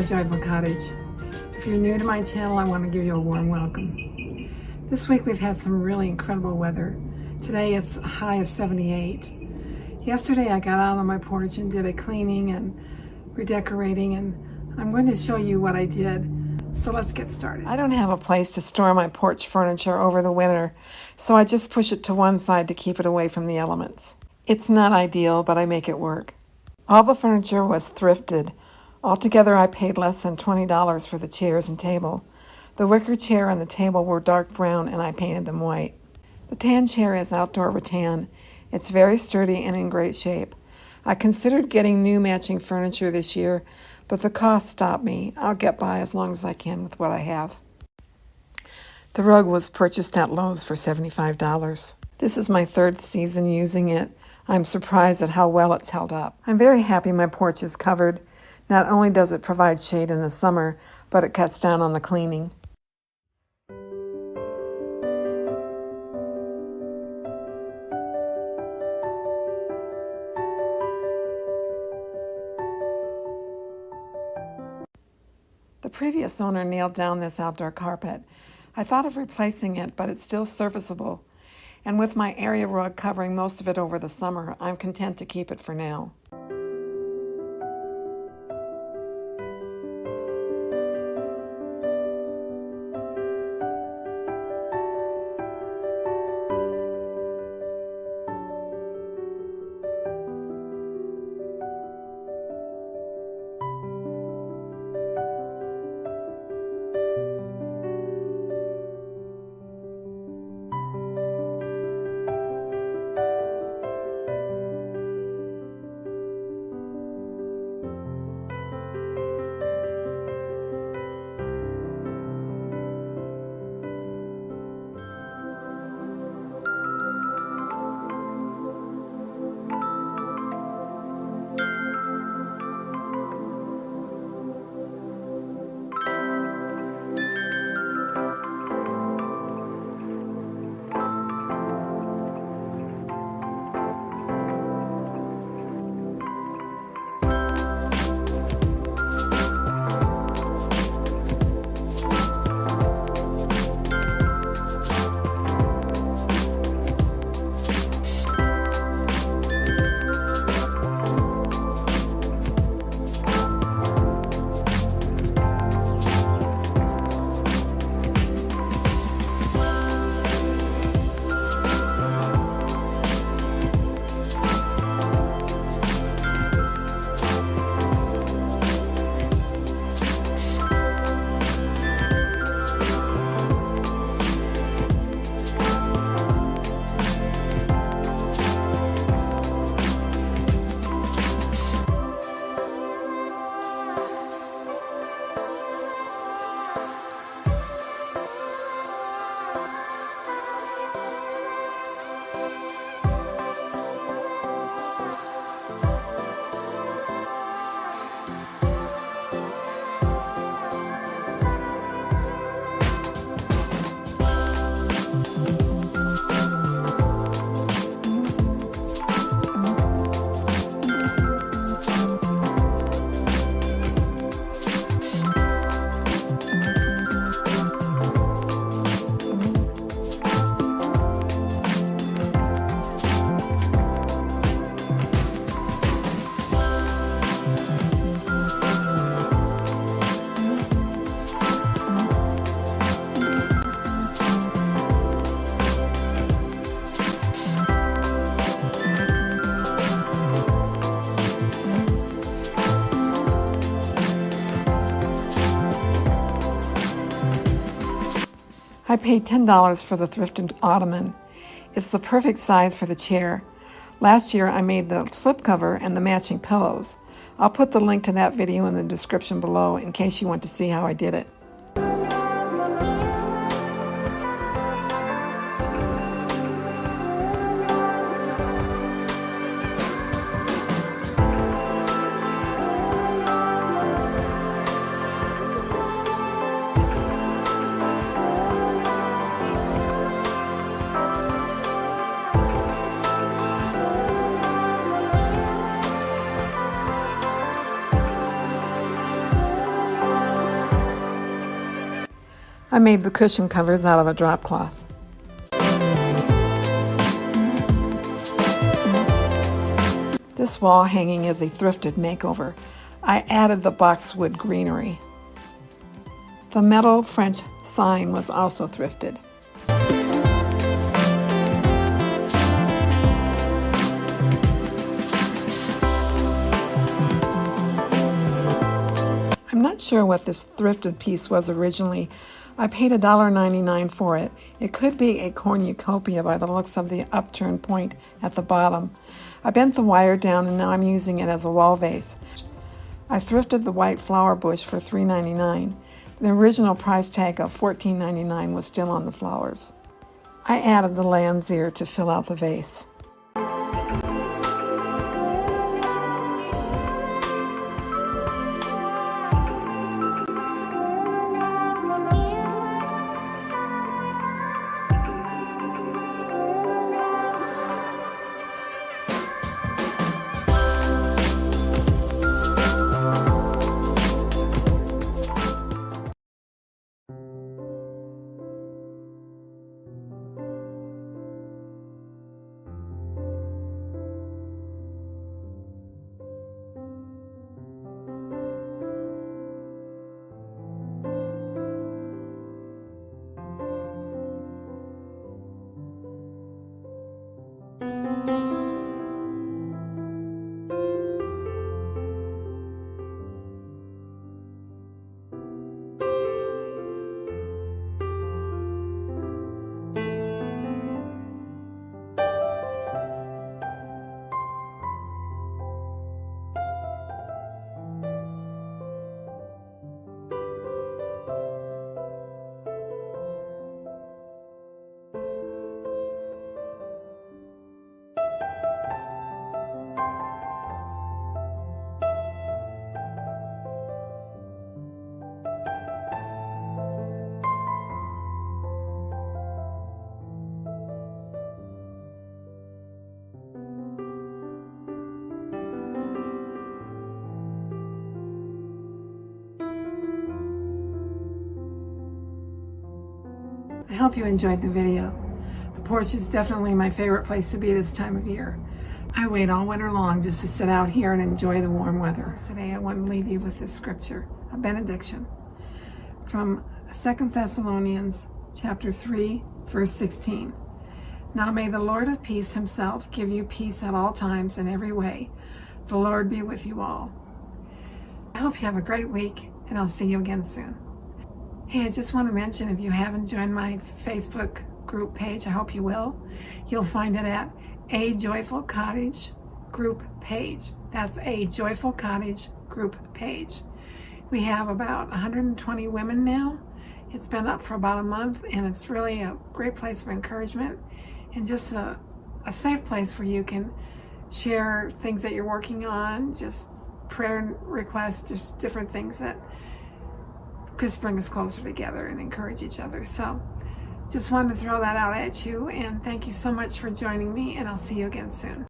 my joyful cottage. If you're new to my channel, I want to give you a warm welcome. This week we've had some really incredible weather. Today it's a high of 78. Yesterday I got out on my porch and did a cleaning and redecorating, and I'm going to show you what I did. So let's get started. I don't have a place to store my porch furniture over the winter, so I just push it to one side to keep it away from the elements. It's not ideal, but I make it work. All the furniture was thrifted. Altogether, I paid less than $20 for the chairs and table. The wicker chair and the table were dark brown, and I painted them white. The tan chair is outdoor rattan. It's very sturdy and in great shape. I considered getting new matching furniture this year, but the cost stopped me. I'll get by as long as I can with what I have. The rug was purchased at Lowe's for $75. This is my third season using it. I'm surprised at how well it's held up. I'm very happy my porch is covered. Not only does it provide shade in the summer, but it cuts down on the cleaning. The previous owner nailed down this outdoor carpet. I thought of replacing it, but it's still serviceable. And with my area rug covering most of it over the summer, I'm content to keep it for now. I paid $10 for the thrifted Ottoman. It's the perfect size for the chair. Last year I made the slipcover and the matching pillows. I'll put the link to that video in the description below in case you want to see how I did it. I made the cushion covers out of a drop cloth. This wall hanging is a thrifted makeover. I added the boxwood greenery. The metal French sign was also thrifted. I'm not sure what this thrifted piece was originally. I paid $1.99 for it. It could be a cornucopia by the looks of the upturned point at the bottom. I bent the wire down and now I'm using it as a wall vase. I thrifted the white flower bush for $3.99. The original price tag of $14.99 was still on the flowers. I added the lamb's ear to fill out the vase. I hope you enjoyed the video. The porch is definitely my favorite place to be this time of year. I wait all winter long just to sit out here and enjoy the warm weather. Today I want to leave you with this scripture, a benediction from 2 Thessalonians chapter 3, verse 16. Now may the Lord of peace himself give you peace at all times in every way. The Lord be with you all. I hope you have a great week, and I'll see you again soon. Hey, I just want to mention, if you haven't joined my Facebook group page, I hope you will. You'll find it at A Joyful Cottage group page. That's A Joyful Cottage group page. We have about 120 women now. It's been up for about a month, and it's really a great place of encouragement and just a safe place where you can share things that you're working on, just prayer requests, just different things that just bring us closer together and encourage each other. So just wanted to throw that out at you, and thank you so much for joining me, and I'll see you again soon.